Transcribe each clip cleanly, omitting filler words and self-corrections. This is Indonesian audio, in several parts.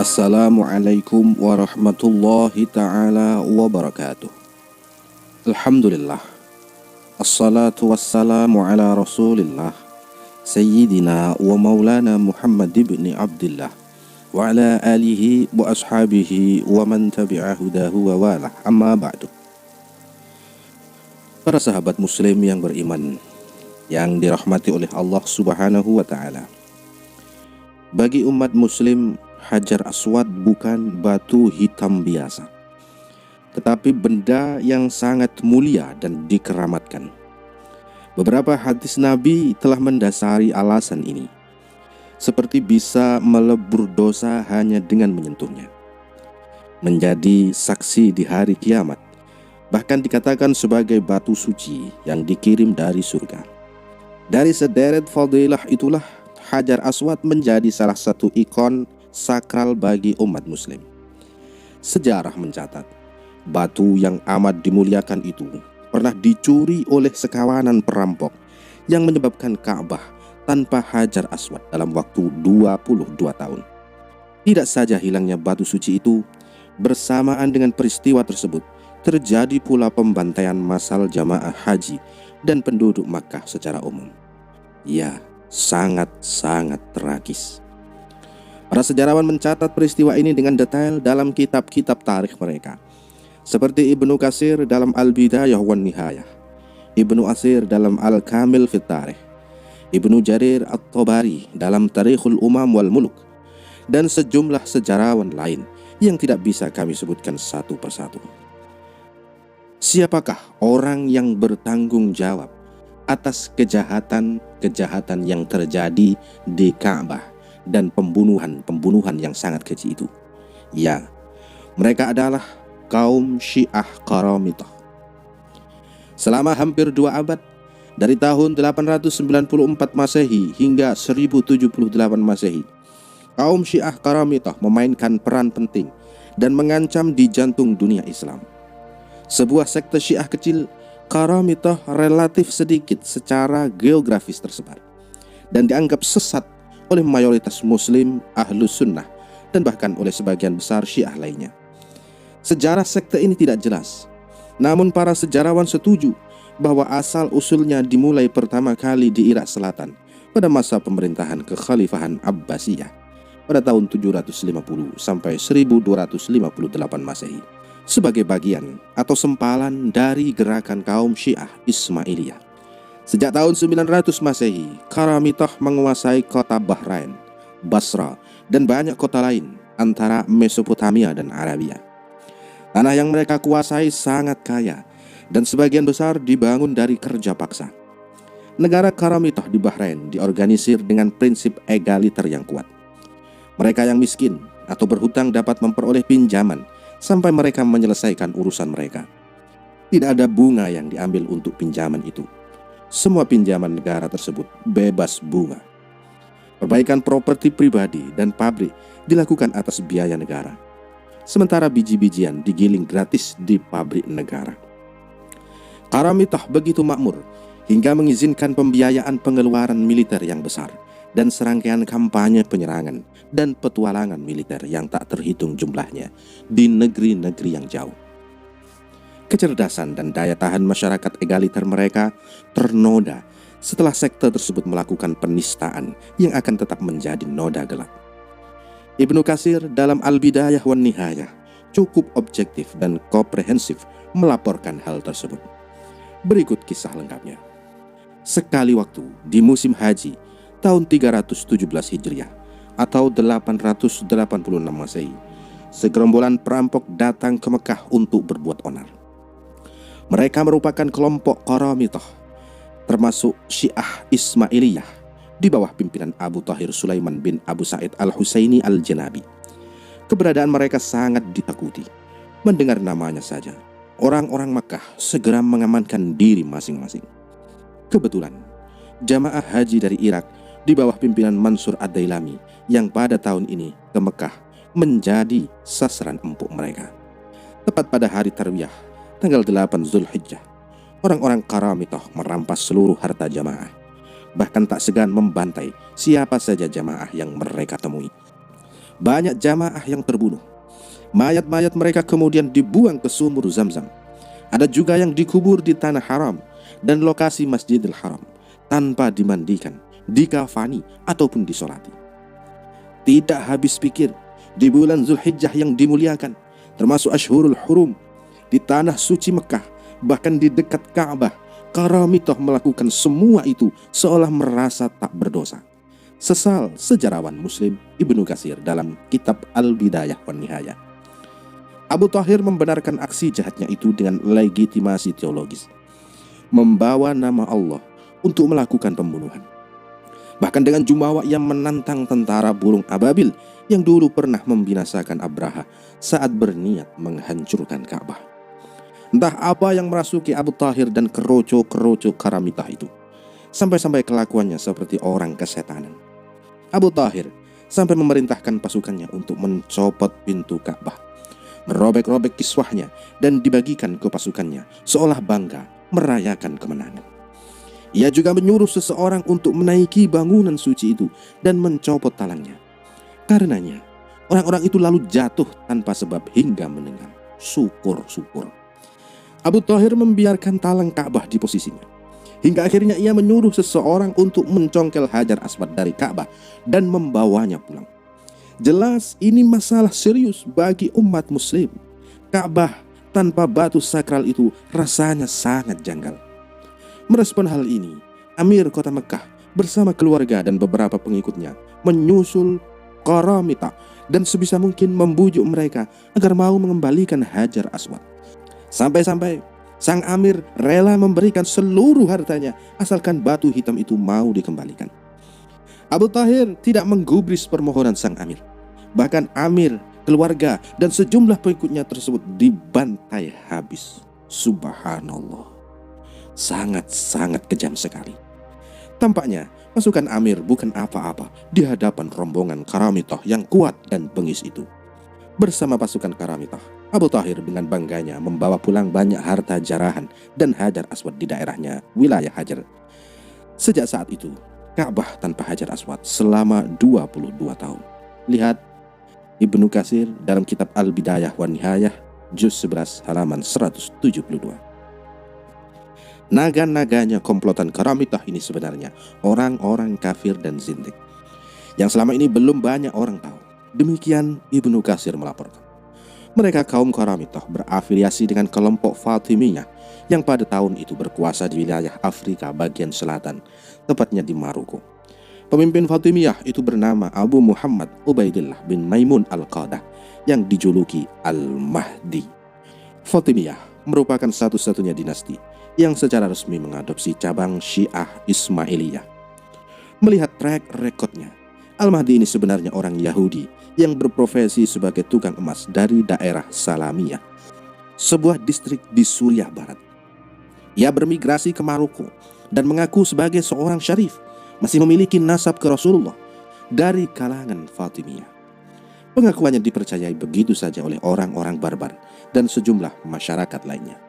Assalamualaikum warahmatullahi ta'ala wabarakatuh. Alhamdulillah. Assalatu wassalamu ala rasulillah Sayyidina wa maulana Muhammad ibn Abdullah wa ala alihi wa ashabihi wa man tabi'a hudahu wa walah, amma ba'du. Para sahabat muslim yang beriman, yang dirahmati oleh Allah subhanahu wa ta'ala, bagi umat muslim, Hajar Aswad bukan batu hitam biasa, tetapi benda yang sangat mulia dan dikeramatkan. Beberapa hadis Nabi telah mendasari alasan ini, seperti bisa melebur dosa hanya dengan menyentuhnya, menjadi saksi di hari kiamat, bahkan dikatakan sebagai batu suci yang dikirim dari surga. Dari sederet fadilah itulah Hajar Aswad menjadi salah satu ikon sakral bagi umat muslim. Sejarah mencatat, batu yang amat dimuliakan itu pernah dicuri oleh sekawanan perampok yang menyebabkan Ka'bah tanpa Hajar Aswad dalam waktu 22 tahun. Tidak saja hilangnya batu suci itu, bersamaan dengan peristiwa tersebut terjadi pula pembantaian massal jamaah haji dan penduduk Makkah secara umum. Ya, sangat-sangat tragis. Para sejarawan mencatat peristiwa ini dengan detail dalam kitab-kitab tarikh mereka, seperti Ibnu Katsir dalam Al-Bidayah wan Nihayah, Ibnu Atsir dalam Al-Kamil fit Tarikh, Ibnu Jarir At-Tabari dalam Tarikhul Umam wal Muluk, dan sejumlah sejarawan lain yang tidak bisa kami sebutkan satu persatu. Siapakah orang yang bertanggung jawab atas kejahatan-kejahatan yang terjadi di Ka'bah dan pembunuhan yang sangat keji itu? Ya, mereka adalah kaum Syiah Qaramitah. Selama hampir 2 abad, dari tahun 894 Masehi hingga 1078 Masehi, kaum Syiah Qaramitah memainkan peran penting dan mengancam di jantung dunia Islam. Sebuah sekte Syiah kecil, Qaramitah relatif sedikit secara geografis tersebar dan dianggap sesat oleh mayoritas muslim ahlus sunnah dan bahkan oleh sebagian besar Syiah lainnya. Sejarah sekte ini tidak jelas, namun para sejarawan setuju bahwa asal usulnya dimulai pertama kali di Irak Selatan pada masa pemerintahan kekhalifahan Abbasiyah pada tahun 750 sampai 1258 Masehi, sebagai bagian atau sempalan dari gerakan kaum Syiah Ismailiyah. Sejak tahun 900 Masehi, Qaramitah menguasai kota Bahrain, Basra, dan banyak kota lain antara Mesopotamia dan Arabia. Tanah yang mereka kuasai sangat kaya dan sebagian besar dibangun dari kerja paksa. Negara Qaramitah di Bahrain diorganisir dengan prinsip egaliter yang kuat. Mereka yang miskin atau berhutang dapat memperoleh pinjaman sampai mereka menyelesaikan urusan mereka. Tidak ada bunga yang diambil untuk pinjaman itu. Semua pinjaman negara tersebut bebas bunga. Perbaikan properti pribadi dan pabrik dilakukan atas biaya negara, sementara biji-bijian digiling gratis di pabrik negara. Qaramitah begitu makmur hingga mengizinkan pembiayaan pengeluaran militer yang besar dan serangkaian kampanye penyerangan dan petualangan militer yang tak terhitung jumlahnya di negeri-negeri yang jauh. Kecerdasan dan daya tahan masyarakat egaliter mereka ternoda setelah sekte tersebut melakukan penistaan yang akan tetap menjadi noda gelap. Ibnu Katsir dalam Al-Bidayah wan Nihayah cukup objektif dan komprehensif melaporkan hal tersebut. Berikut kisah lengkapnya. Sekali waktu di musim haji tahun 317 Hijriah atau 886 Masehi, segerombolan perampok datang ke Mekah untuk berbuat onar. Mereka merupakan kelompok Qaramitah, termasuk Syiah Ismailiyah di bawah pimpinan Abu Thahir Sulaiman bin Abu Sa'id Al-Husaini Al-Janabi. Keberadaan mereka sangat ditakuti. Mendengar namanya saja, orang-orang Makkah segera mengamankan diri masing-masing. Kebetulan, jamaah haji dari Irak di bawah pimpinan Mansur Ad-Dailami yang pada tahun ini ke Mekah menjadi sasaran empuk mereka. Tepat pada hari Tarwiyah, tanggal 8 Zulhijjah, orang-orang Qaramitah merampas seluruh harta jamaah. Bahkan tak segan membantai siapa saja jamaah yang mereka temui. Banyak jamaah yang terbunuh. Mayat-mayat mereka kemudian dibuang ke sumur Zam-Zam. Ada juga yang dikubur di tanah haram dan lokasi Masjidil Haram tanpa dimandikan, dikafani ataupun disolati. Tidak habis pikir, di bulan Zulhijjah yang dimuliakan, termasuk Ashhurul Hurum, di tanah suci Mekah, bahkan di dekat Ka'bah, Karamitoh melakukan semua itu seolah merasa tak berdosa. Sesal sejarawan Muslim Ibnu Katsir dalam kitab Al-Bidayah wan Nihayah. Abu Thahir membenarkan aksi jahatnya itu dengan legitimasi teologis, membawa nama Allah untuk melakukan pembunuhan. Bahkan dengan jumawa yang menantang tentara burung ababil yang dulu pernah membinasakan Abraha saat berniat menghancurkan Ka'bah. Entah apa yang merasuki Abu Thahir dan keroco-keroco Karamitah itu, sampai-sampai kelakuannya seperti orang kesetanan. Abu Thahir sampai memerintahkan pasukannya untuk mencopot pintu Ka'bah, merobek-robek kiswahnya dan dibagikan ke pasukannya seolah bangga merayakan kemenangan. Ia juga menyuruh seseorang untuk menaiki bangunan suci itu dan mencopot talangnya. Karenanya, orang-orang itu lalu jatuh tanpa sebab hingga meninggal. Syukur-syukur. Abu Thahir membiarkan talang Ka'bah di posisinya, hingga akhirnya ia menyuruh seseorang untuk mencongkel Hajar Aswad dari Ka'bah dan membawanya pulang. Jelas ini masalah serius bagi umat muslim. Ka'bah tanpa batu sakral itu rasanya sangat janggal. Merespon hal ini, Amir kota Mekah bersama keluarga dan beberapa pengikutnya menyusul Karamita dan sebisa mungkin membujuk mereka agar mau mengembalikan Hajar Aswad. Sampai-sampai sang Amir rela memberikan seluruh hartanya asalkan batu hitam itu mau dikembalikan. Abu Thahir tidak menggubris permohonan sang Amir. Bahkan Amir, keluarga, dan sejumlah pengikutnya tersebut dibantai habis. Subhanallah. Sangat-sangat kejam sekali. Tampaknya pasukan Amir bukan apa-apa di hadapan rombongan Karamitoh yang kuat dan bengis itu. Bersama pasukan Karamitoh, Abu Thahir dengan bangganya membawa pulang banyak harta jarahan dan Hajar Aswad di daerahnya, wilayah Hajar. Sejak saat itu, Ka'bah tanpa Hajar Aswad selama 22 tahun. Lihat Ibnu Katsir dalam kitab Al-Bidayah wan Nihayah, juz 11 halaman 172. Naga-naganya komplotan Karamitah ini sebenarnya orang-orang kafir dan zindik yang selama ini belum banyak orang tahu. Demikian Ibnu Katsir melaporkan. Mereka kaum Karamitah berafiliasi dengan kelompok Fatimiyah yang pada tahun itu berkuasa di wilayah Afrika bagian selatan, tepatnya di Maroko. Pemimpin Fatimiyah itu bernama Abu Muhammad Ubaidillah bin Maimun Al-Qadah yang dijuluki Al-Mahdi. Fatimiyah merupakan satu-satunya dinasti yang secara resmi mengadopsi cabang Syiah Ismailiyah. Melihat track rekodnya, Al-Mahdi ini sebenarnya orang Yahudi yang berprofesi sebagai tukang emas dari daerah Salamiyah, sebuah distrik di Suriah Barat. Ia bermigrasi ke Maroko dan mengaku sebagai seorang syarif, masih memiliki nasab ke Rasulullah dari kalangan Fatimiyah. Pengakuannya dipercayai begitu saja oleh orang-orang barbar dan sejumlah masyarakat lainnya.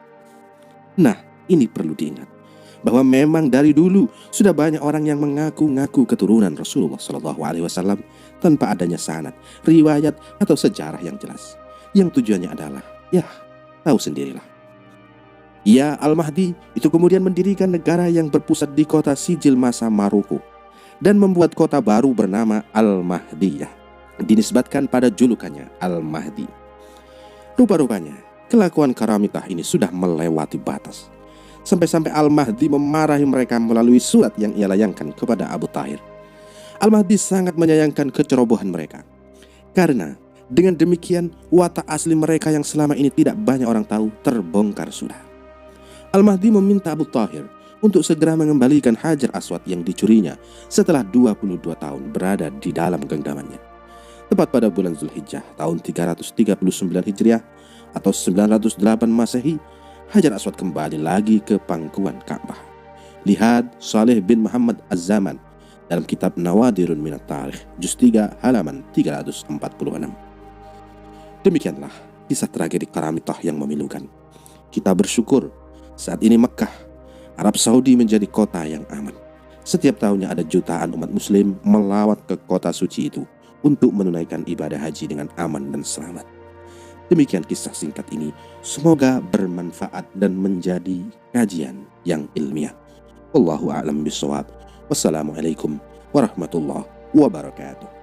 Nah, ini perlu diingat bahwa memang dari dulu sudah banyak orang yang mengaku-ngaku keturunan Rasulullah SAW tanpa adanya sanad, riwayat atau sejarah yang jelas. Yang tujuannya adalah, ya tahu sendirilah. Ia Al-Mahdi itu kemudian mendirikan negara yang berpusat di kota Sijil masa Maroko dan membuat kota baru bernama Al-Mahdiyah, dinisbatkan pada julukannya Al-Mahdi. Rupa-rupanya kelakuan Karamitah ini sudah melewati batas. Sampai-sampai Al-Mahdi memarahi mereka melalui surat yang ia layangkan kepada Abu Thahir. Al-Mahdi sangat menyayangkan kecerobohan mereka, karena dengan demikian watak asli mereka yang selama ini tidak banyak orang tahu terbongkar sudah. Al-Mahdi meminta Abu Thahir untuk segera mengembalikan Hajar Aswad yang dicurinya setelah 22 tahun berada di dalam genggamannya. Tepat pada bulan Zulhijjah tahun 339 Hijriah atau 908 Masehi, Hajar Aswad kembali lagi ke pangkuan Ka'bah. Lihat Saleh bin Muhammad Az-Zaman dalam kitab Nawadirun Minat Tarikh, juz 3 halaman 346. Demikianlah kisah tragedi Karamitah yang memilukan. Kita bersyukur saat ini Mekah, Arab Saudi menjadi kota yang aman. Setiap tahunnya ada jutaan umat muslim melawat ke kota suci itu untuk menunaikan ibadah haji dengan aman dan selamat. Demikian kisah singkat ini, semoga bermanfaat dan menjadi kajian yang ilmiah. Wallahu a'lam bishawab. Wassalamualaikum warahmatullahi wabarakatuh.